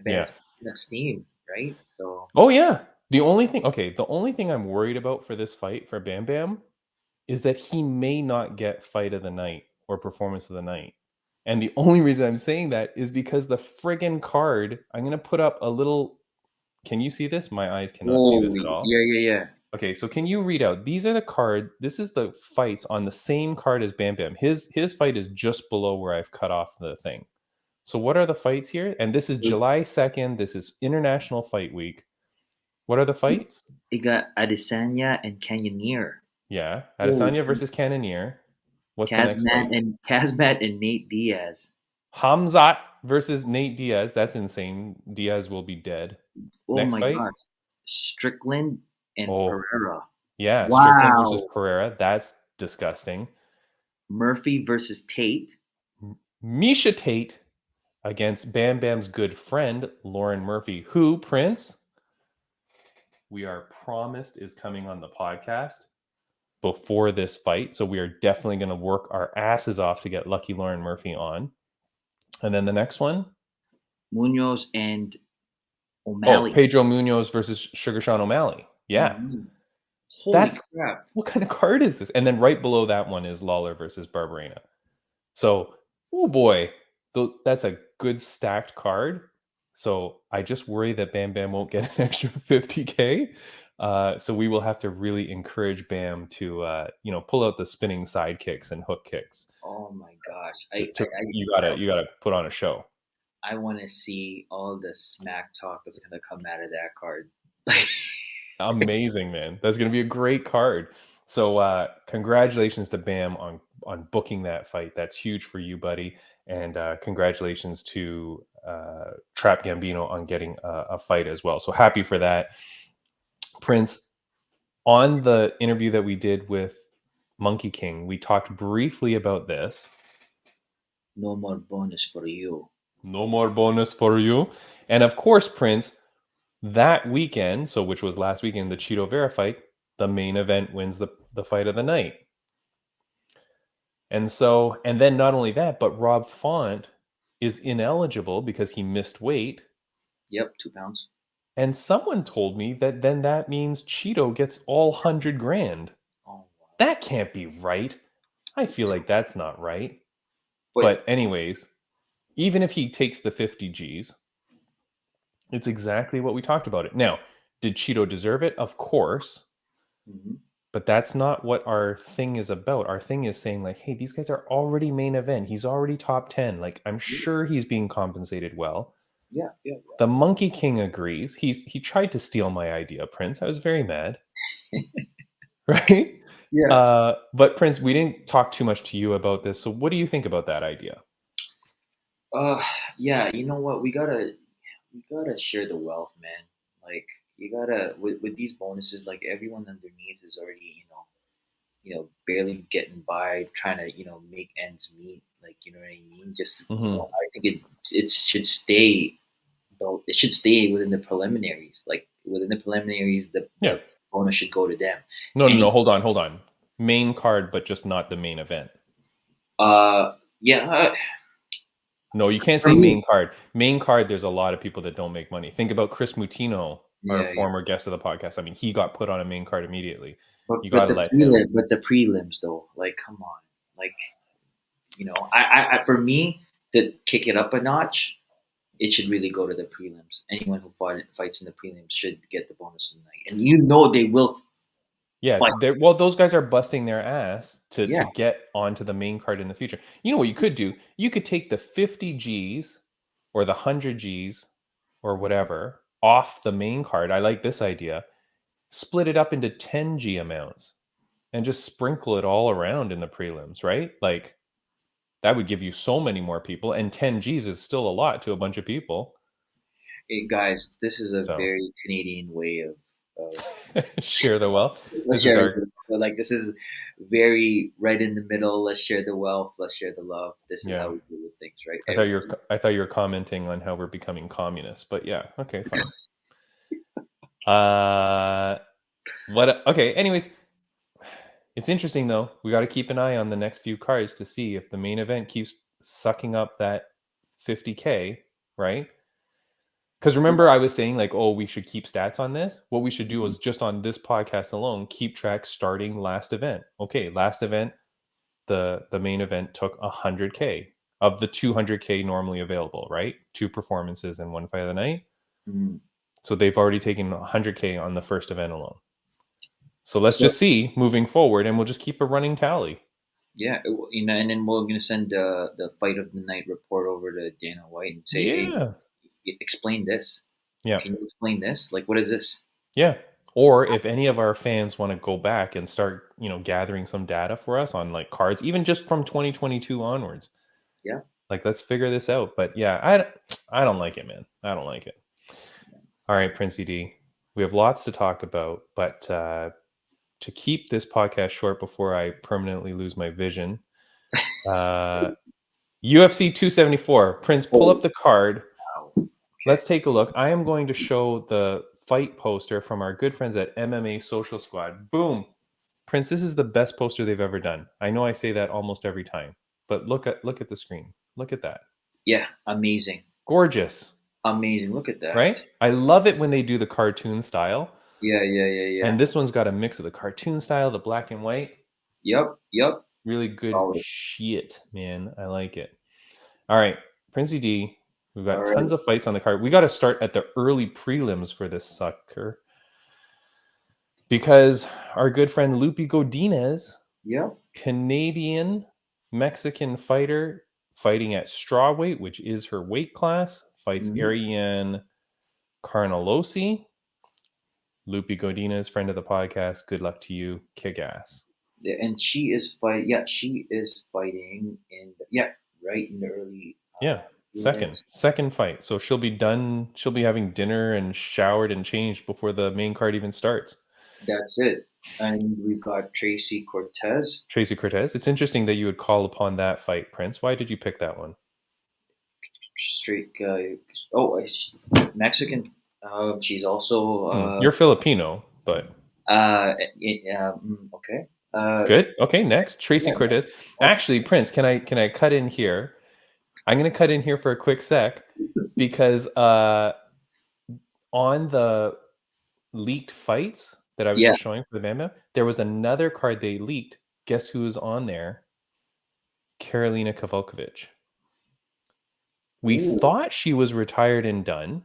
Bam's enough steam, right? So. Oh yeah. The only thing I'm worried about for this fight for Bam Bam is that he may not get fight of the night or performance of the night. And the only reason I'm saying that is because the friggin' card, I'm going to put up a little... Can you see this? My eyes cannot see this at all. Yeah. Okay, so can you read out? These are the card. This is the fights on the same card as Bam Bam. His fight is just below where I've cut off the thing. So what are the fights here? And this is July 2nd. This is International Fight Week. What are the fights? You got Adesanya and Cannonier. Yeah, Adesanya versus Cannonier. What's the next fight? Kazmat and Nate Diaz. Hamzat versus Nate Diaz. That's insane. Diaz will be dead. Oh next my fight? gosh. Strickland and Pereira. Yeah, wow. Strickland versus Pereira. That's disgusting. Murphy versus Tate. Misha Tate against Bam Bam's good friend, Lauren Murphy, who, Prince, we are promised is coming on the podcast. before this fight. So we are definitely going to work our asses off to get Lucky Lauren Murphy on. And then the next one, Munoz and O'Malley. Pedro Munoz versus Sugar Sean O'Malley. Yeah. Mhm. Holy crap. What kind of card is this? And then right below that one is Lawler versus Barberena. So, oh boy, that's a good stacked card. So I just worry that Bam Bam won't get an extra 50K. So we will have to really encourage Bam to, pull out the spinning side kicks and hook kicks. Oh my gosh. You gotta put on a show. I want to see all the smack talk that's going to come out of that card. Amazing, man. That's going to be a great card. So congratulations to Bam on booking that fight. That's huge for you, buddy. And congratulations to Trap Gambino on getting a fight as well. So happy for that. Prince, on the interview that we did with Monkey King, we talked briefly about this. No more bonus for you. No more bonus for you. And of course, Prince, that weekend, so which was last weekend, the Cheeto Vera fight, the main event wins the fight of the night. And then not only that, but Rob Font is ineligible because he missed weight. Yep, 2 pounds. And someone told me that then that means Cheeto gets all 100 grand. Oh, wow. That can't be right. I feel like that's not right. But anyways, even if he takes the 50 Gs, it's exactly what we talked about it. Now, did Cheeto deserve it? Of course. Mm-hmm. But that's not what our thing is about. Our thing is saying like, hey, these guys are already main event. He's already top 10. Like, I'm sure he's being compensated well. Yeah. The Monkey King agrees. He tried to steal my idea, Prince. I was very mad. Right? Yeah. But Prince, we didn't talk too much to you about this. So what do you think about that idea? Yeah, you know what? We gotta share the wealth, man. Like, you gotta with these bonuses, like everyone underneath is already, barely getting by, trying to, make ends meet. Like, you know what I mean? Just, I think it should stay, though. It should stay within the preliminaries. Like, within the preliminaries, the bonus should go to them. No. Hold on. Main card, but just not the main event. Yeah. No, you can't say main card. Main card, there's a lot of people that don't make money. Think about Chris Mutino, our former guest of the podcast. I mean, he got put on a main card immediately. But you got to let him. But the prelims, though, like, come on. Like, I for me, to kick it up a notch, it should really go to the prelims. Anyone who fights in the prelims should get the bonus of the night. And they will. Yeah, well, those guys are busting their ass to get onto the main card in the future. You know what you could do? You could take the 50 Gs or the 100 Gs or whatever off the main card. I like this idea. Split it up into 10 G amounts and just sprinkle it all around in the prelims, right? Like, that would give you so many more people. And 10 Gs is still a lot to a bunch of people. Hey, guys, this is a very Canadian way of share the wealth. This is very right in the middle. Let's share the wealth. Let's share the love. This is how we deal with things, right? I thought you were commenting on how we're becoming communists, but yeah, okay, fine. Okay. Anyways, it's interesting though. We got to keep an eye on the next few cards to see if the main event keeps sucking up that 50K, right? Because remember, I was saying like, oh, we should keep stats on this. What we should do is just on this podcast alone, keep track starting last event. Okay, last event, the main event took 100K of the 200K normally available, right? 2 performances and 1 fight of the night. Mm-hmm. So they've already taken 100K on the first event alone. So let's just see moving forward, and we'll just keep a running tally. Yeah, and then we're gonna send the fight of the night report over to Dana White and say, hey, explain this. Yeah. Can you explain this? Like, what is this? Yeah. Or if any of our fans want to go back and start, gathering some data for us on like cards, even just from 2022 onwards. Yeah. Like, let's figure this out. But yeah, I don't like it, man. I don't like it. Yeah. All right, Princey D, we have lots to talk about, but to keep this podcast short before I permanently lose my vision, UFC 274. Prince, pull up the card. Let's take a look. I am going to show the fight poster from our good friends at MMA Social Squad. Boom. Prince, this is the best poster they've ever done. I know I say that almost every time, but look at the screen. Look at that. Yeah, amazing. Gorgeous. Amazing. Look at that. Right? I love it when they do the cartoon style. Yeah. And this one's got a mix of the cartoon style, the black and white. Yep. Really good Solid. shit, man. I like it. All right, Princey D. We've got All tons of fights on the card. We got to start at the early prelims for this sucker. Because our good friend Lupe Godinez, Yep. Canadian Mexican fighter, fighting at strawweight, which is her weight class, fights Ariane Carnalosi. Lupe Godinez, friend of the podcast. Good luck to you. Kick ass. Yeah, and she is fighting. Yeah, she is fighting in. Right in the early. Second fight. So she'll be done. She'll be having dinner and showered and changed before the main card even starts. That's it. And we've got Tracy Cortez. It's interesting that you would call upon that fight, Prince. Why did you pick that one? Straight guy. Mexican. She's also. You're Filipino, but. Okay. Good. Okay. Next, Tracy Cortez. Actually, Prince, can I cut in here? I'm going to cut in here for a quick sec because on the leaked fights that I was just showing for the Bam Bam, there was another card they leaked. Guess who was on there? Karolina Kovalkovic. We thought she was retired and done.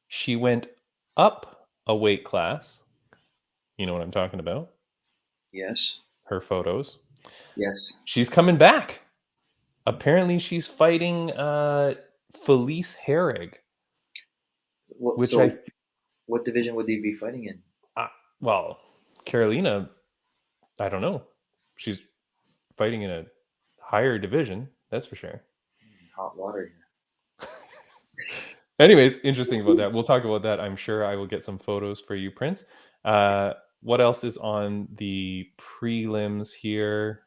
She went up a weight class. You know what I'm talking about? Yes. Her photos. Yes. She's coming back. Apparently, she's fighting Felice Herrig. What division would they be fighting in? Well, Karolina, I don't know. She's fighting in a higher division, that's for sure. Hot water here. Anyways, interesting about that. We'll talk about that. I'm sure I will get some photos for you, Prince. What else is on the prelims here?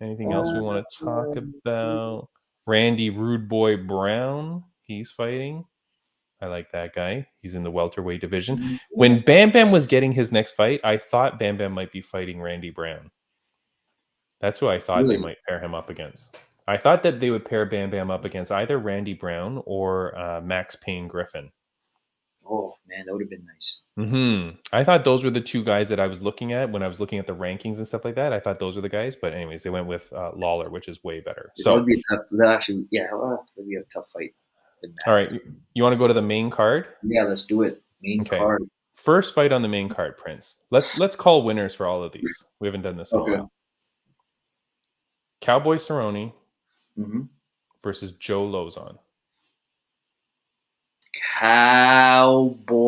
Anything else we want to talk about? Randy Rude Boy Brown, he's fighting. I like that guy. He's in the welterweight division. When Bam Bam was getting his next fight, I thought Bam Bam might be fighting Randy Brown. That's who I thought they might pair him up against. I thought that they would pair Bam Bam up against either Randy Brown or Max Payne Griffin. Oh, man, that would have been nice. I thought those were the two guys that I was looking at when I was looking at the rankings and stuff like that. I thought those were the guys. But anyways, they went with Lawler, which is way better. So that would be a tough, that would be a tough fight. All right. You want to go to the main card? Yeah, let's do it. Main card. First fight on the main card, Prince. Let's call winners for all of these. We haven't done this in a while. Cowboy Cerrone versus Joe Lozon. Cowboy,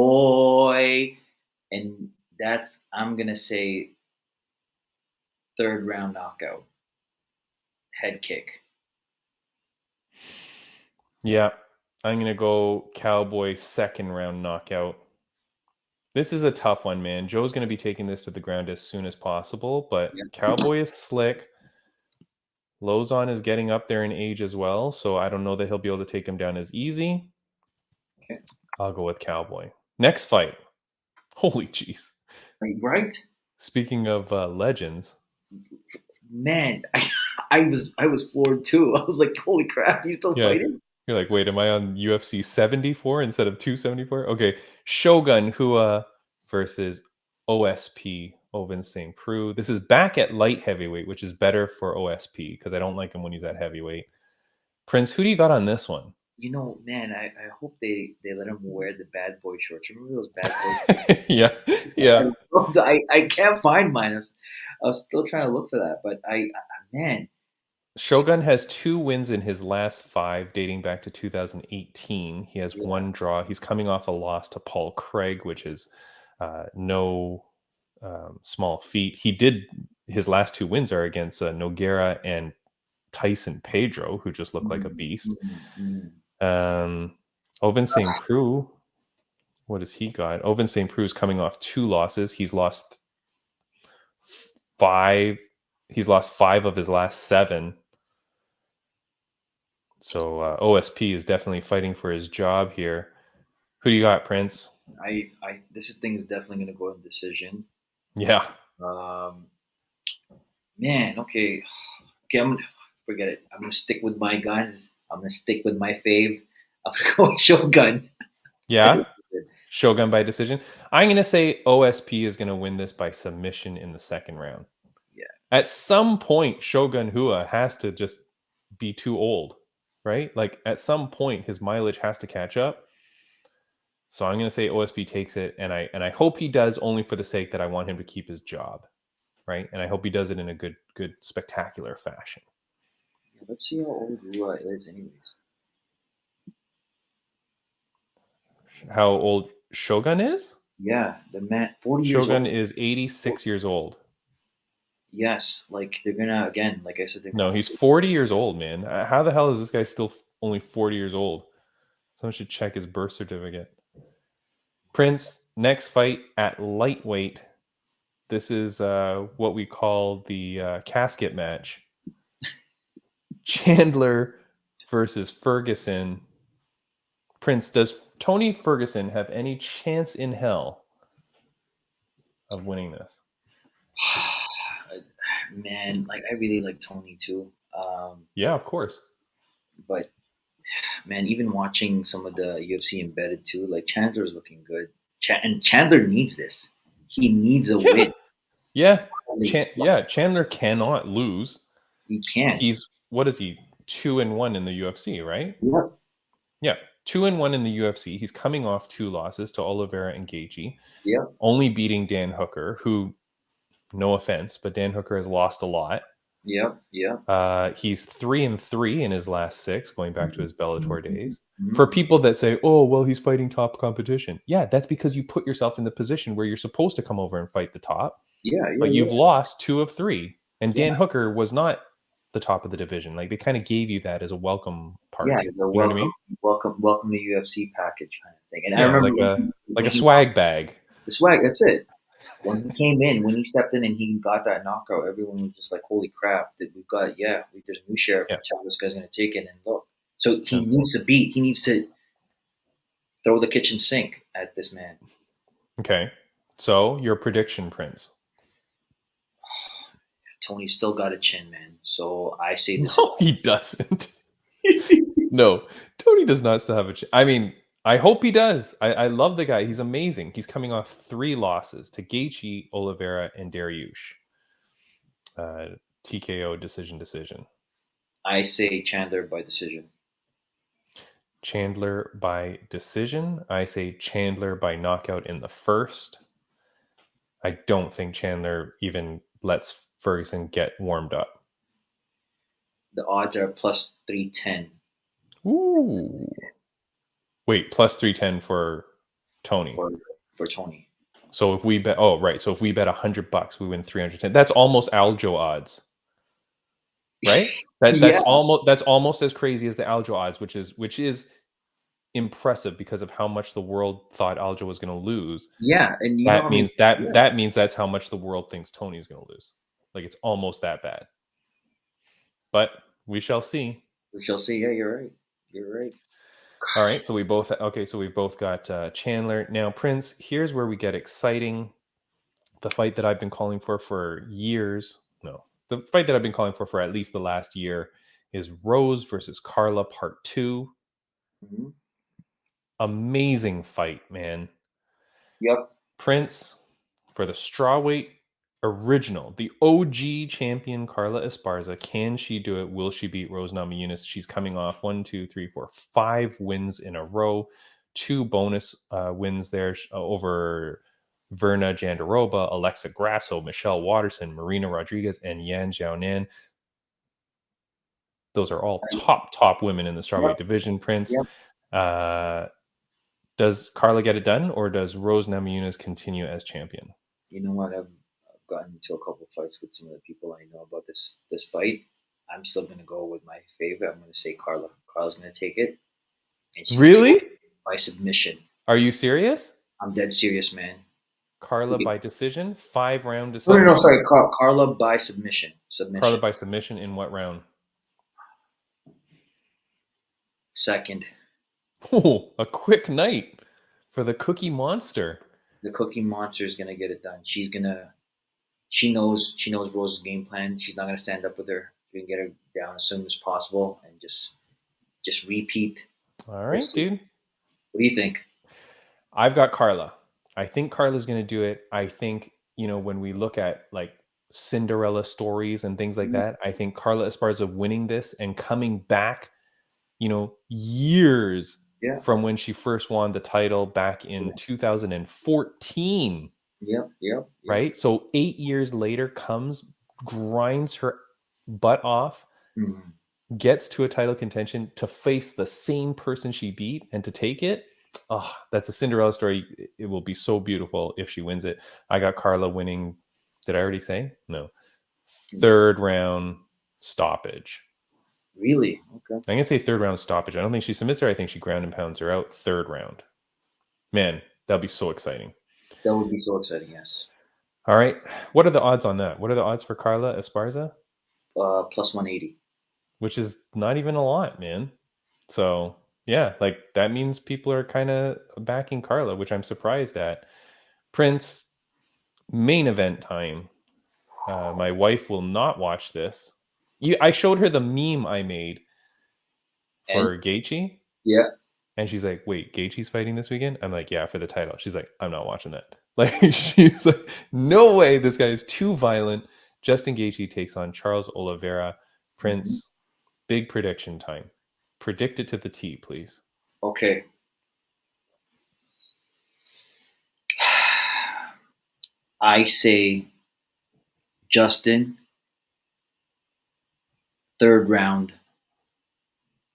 and that's, I'm gonna say, third round knockout, head kick. Yeah, I'm gonna go Cowboy second round knockout. This is a tough one, man. Joe's gonna be taking this to the ground as soon as possible, but Cowboy is slick. Lozon is getting up there in age as well, so I don't know that he'll be able to take him down as easy. Okay. I'll go with Cowboy. Next fight. Holy jeez. Right? Speaking of legends. Man, I was floored too. I was like, holy crap, he's still fighting? You're like, wait, am I on UFC 74 instead of 274? Okay. Shogun Hua versus OSP, Ovince St. Preux. This is back at light heavyweight, which is better for OSP because I don't like him when he's at heavyweight. Prince, who do you got on this one? You know, man, I hope they let him wear the bad boy shorts. Remember those bad boy shorts? Yeah. I can't find mine. I was still trying to look for that, but man. Shogun has 2 wins in his last 5, dating back to 2018. He has 1 draw. He's coming off a loss to Paul Craig, which is no small feat. His last 2 wins are against Nogueira and Tyson Pedro, who just looked like a beast. Ovince St. Preux, what has he got? Ovince St. Preux is coming off 2 losses. He's lost 5 of his last 7. So OSP is definitely fighting for his job here. Who do you got, Prince? This thing is definitely going to go in decision. Yeah. I Man, okay. Okay, I'm gonna forget it. I'm gonna stick with my guns. I'm gonna stick with my fave. I'm gonna go with Shogun. Yeah, Shogun by decision. I'm going to say OSP is going to win this by submission in the second round. Yeah. At some point, Shogun Hua has to just be too old, right? Like at some point, his mileage has to catch up. So I'm going to say OSP takes it, and I hope he does, only for the sake that I want him to keep his job, right? And I hope he does it in a good, spectacular fashion. Yeah, let's see how old Rua is, anyways. How old Shogun is? Yeah, the man, 40 years Shogun old. is 86 years old. Yes, like they're gonna again, like I said, they're No, gonna. he's 40 years old, man. How the hell is this guy still only 40 years old? Someone should check his birth certificate. Prince, next fight at lightweight. This is what we call the casket match. Chandler versus Ferguson. Prince, does Tony Ferguson have any chance in hell of winning this? Man, like I really like Tony too. Yeah, of course. But man, even watching some of the UFC embedded too, like Chandler's looking good. And Chandler needs this. He needs a win. Yeah. Chandler cannot lose. He can't. He's, what is he? 2-1 in the UFC, right? Yep. Yeah. 2-1 in the UFC. He's coming off 2 losses to Oliveira and Gaethje. Yep. Only beating Dan Hooker, who, no offense, but Dan Hooker has lost a lot. Yep. He's 3-3 in his last 6, going back to his Bellator days. Mm-hmm. For people that say, "Oh, well, he's fighting top competition," yeah, that's because you put yourself in the position where you're supposed to come over and fight the top. Yeah. But you've lost 2 of 3, and Dan Hooker was not the top of the division. Like they kind of gave you that as a welcome party. Yeah, it's a you know what I mean? welcome to UFC package kind of thing. And Yeah, I remember like a swag bag. The swag. That's it. When he came in, when he stepped in and he got that knockout, everyone was just like, "Holy crap! That we've got, there's a new sheriff. Yeah. Tell this guy's going to take it." And look, so he needs to beat. He needs to throw the kitchen sink at this man. Okay, so your prediction, Prince? Tony's still got a chin, man. So I say this. No, he doesn't. No, Tony does not still have a chin. I mean, I hope he does. I love the guy. He's amazing. He's coming off 3 losses to Gaethje, Oliveira, and Dariush. TKO decision. I say Chandler by decision. Chandler by decision. I say Chandler by knockout in the first. I don't think Chandler even lets Ferguson get warmed up. The odds are plus 310. Ooh. Wait, plus 310 for Tony. For Tony. So if we bet, so if we bet $100, we win 310. That's almost Aljo odds, right? That's almost as crazy as the Aljo odds, which is impressive because of how much the world thought Aljo was going to lose. Yeah, and that means that's how much the world thinks Tony is going to lose. Like it's almost that bad. But we shall see. We shall see. Yeah, you're right. All right, so we've both got Chandler. Now, Prince, here's where we get exciting. The fight that I've been calling for years. No, the fight that I've been calling for at least the last year is Rose versus Carla Part 2. Mm-hmm. Amazing fight, man. Yep. Prince, for the strawweight original, the OG champion Carla Esparza. Can she do it? Will she beat Rose Namajunas? She's coming off 5 wins in a row, 2 bonus wins there over Verna Jandiroba, Alexa Grasso, Michelle Watterson, Marina Rodriguez, and Yan Xiaonan. Those are all top women in the strawweight division, Prince. Yep. Does Carla get it done, or does Rose Namajunas continue as champion? You know what? I've gotten into a couple of fights with some of the people I know about this fight. I'm still going to go with my favorite. I'm going to say Carla. Carla's going to take it. Really? By submission. Are you serious? I'm dead serious, man. Carla by decision? 5-round decision? No, sorry. Carla by submission. Carla by submission in what round? Second. Oh, a quick night for the Cookie Monster. The Cookie Monster is going to get it done. She's going to She knows Rose's game plan. She's not gonna stand up with her. She's gonna get her down as soon as possible and just repeat. All right, dude. What do you think? I've got Carla. I think Carla's going to do it. I think, when we look at like Cinderella stories and things like that, I think Carla Esparza winning this and coming back, years from when she first won the title back in 2014. Yep. Right? So 8 years later comes, grinds her butt off, gets to a title contention to face the same person she beat and to take it. Oh, that's a Cinderella story. It will be so beautiful if she wins it. I got Carla winning. Did I already say? No. 3rd round stoppage. Really? Okay. I'm going to say 3rd round stoppage. I don't think she submits her. I think she ground and pounds her out 3rd round. Man, that'll be so exciting. That would be so exciting, yes. All right. What are the odds on that? What are the odds for Carla Esparza? Plus 180. Which is not even a lot, man. So... yeah, like that means people are kind of backing Carla, which I'm surprised at. Prince, main event time. My wife will not watch this. I showed her the meme I made for Gaethje. Yeah. And she's like, wait, Gaethje's fighting this weekend? I'm like, yeah, for the title. She's like, I'm not watching that. Like, she's like, no way. This guy is too violent. Justin Gaethje takes on Charles Oliveira. Prince, big prediction time. Predict it to the T, please. Okay. I say Justin, 3rd round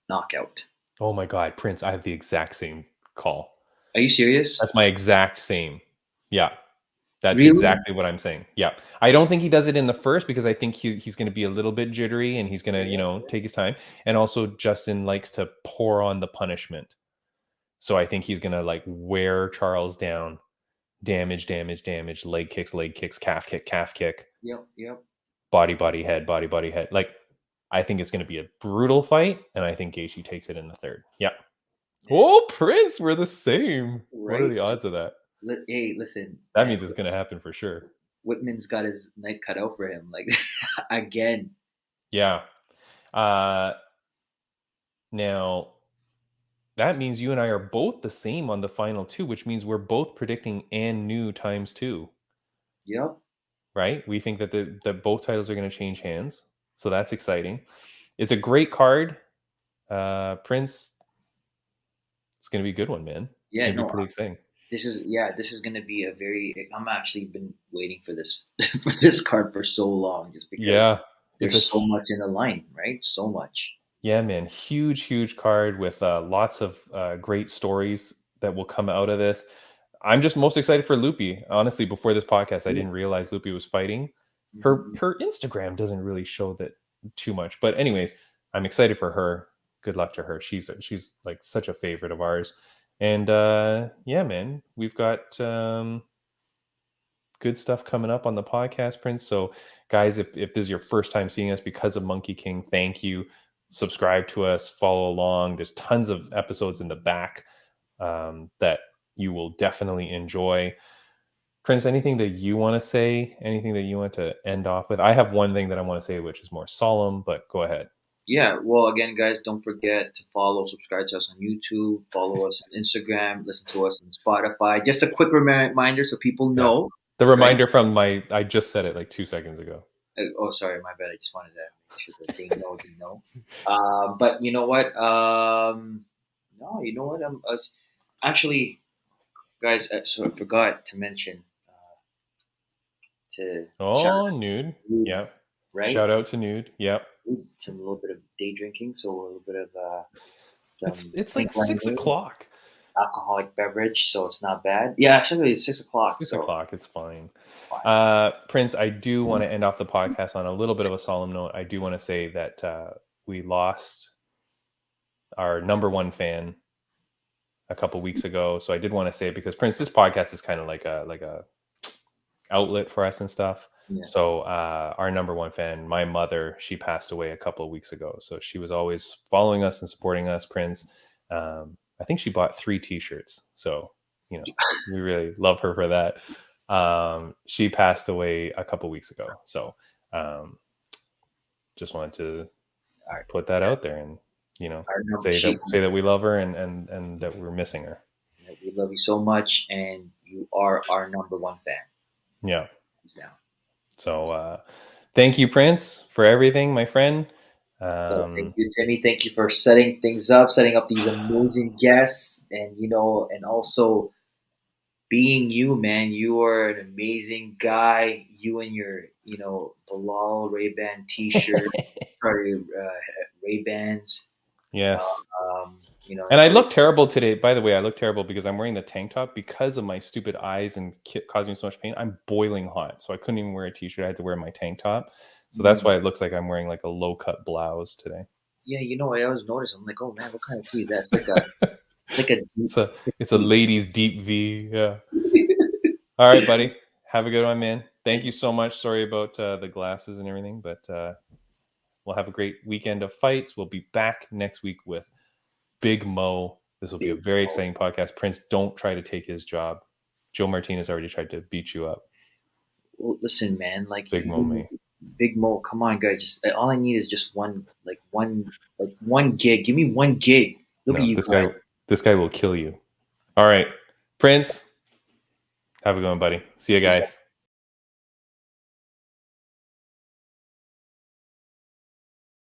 knockout. Oh my God, Prince, I have the exact same call. Are you serious? That's my exact same. Yeah. That's really? Exactly what I'm saying. Yeah. I don't think he does it in the first because I think he's going to be a little bit jittery and he's going to, take his time. And also Justin likes to pour on the punishment. So I think he's going to like wear Charles down. Damage, leg kicks, calf kick. Yep. Body, head. Like, I think it's going to be a brutal fight. And I think Gaethje takes it in the 3rd. Yeah. Oh, Prince, we're the same. Right. What are the odds of that? Hey, listen. That means it's going to happen for sure. Whitman's got his night cut out for him, like, again. Yeah. Now, that means you and I are both the same on the final 2, which means we're both predicting and new ×2. Yep. Right? We think that that both titles are going to change hands. So that's exciting. It's a great card. Prince, it's going to be a good one, man. It's going to be pretty exciting. This is going to be a very. I'm actually been waiting for this card for so long, just because there's so much in the line, right? So much. Yeah, man, huge card with lots of great stories that will come out of this. I'm just most excited for Loopy. Honestly, before this podcast, I didn't realize Loopy was fighting. Her Instagram doesn't really show that too much, but anyways, I'm excited for her. Good luck to her. She's like such a favorite of ours. And yeah, man, we've got good stuff coming up on the podcast, Prince. So guys, if this is your first time seeing us because of Monkey King, thank you. Subscribe to us, follow along. There's tons of episodes in the back that you will definitely enjoy. Prince, anything that you want to say? Anything that you want to end off with? I have one thing that I want to say, which is more solemn, but go ahead. Yeah, well, again, guys, don't forget to subscribe to us on YouTube, follow us on Instagram, listen to us on Spotify. Just a quick reminder so people know. The reminder from I just said it like 2 seconds ago. Oh, sorry, my bad. I just wanted to make sure that they know. But you know what? No, you know what? Actually, guys, so I forgot to mention Nude. Yeah. Right? Shout out to Nude. Yep. Some little bit of day drinking, so a little bit of it's like 6 o'clock. Alcoholic beverage, so it's not bad. Yeah, actually it's 6 o'clock. 6 o'clock, it's fine. Prince, I do want to end off the podcast on a little bit of a solemn note. I do want to say that we lost our number one fan a couple weeks ago. So I did want to say it because Prince, this podcast is kind of like a outlet for us and stuff. Yeah. So our number one fan, my mother, she passed away a couple of weeks ago. So she was always following us and supporting us, Prince. I think she bought 3 t-shirts. So, we really love her for that. She passed away a couple weeks ago. So just wanted to put that out there and, you know, say that we love her and that we're missing her. We love you so much, and you are our number one fan. Yeah. Now. So thank you, Prince, for everything, my friend. Thank you, Timmy. Thank you for setting things up, setting up these amazing guests, and and also being you, man. You are an amazing guy. You and your, Bilal Ray-Ban t-shirt, sorry, Ray-Bans. Yes. And I look terrible today. By the way, I look terrible because I'm wearing the tank top because of my stupid eyes and causing me so much pain. I'm boiling hot, so I couldn't even wear a t-shirt. I had to wear my tank top. So that's why it looks like I'm wearing like a low-cut blouse today. Yeah, I always notice. I'm like, oh man, what kind of tee is that? It's like it's a ladies' deep V. Yeah. All right, buddy. Have a good one, man. Thank you so much. Sorry about the glasses and everything, but we'll have a great weekend of fights. We'll be back next week with Big Mo. This will be a very exciting podcast. Prince, don't try to take his job. Joe Martinez already tried to beat you up. Well, listen, man. Like Big Mo, Big Mo. Come on, guys. Just all I need is just one gig. Give me one gig. Look at you, guys. This guy will kill you. All right, Prince. Have a good one, buddy. See you guys.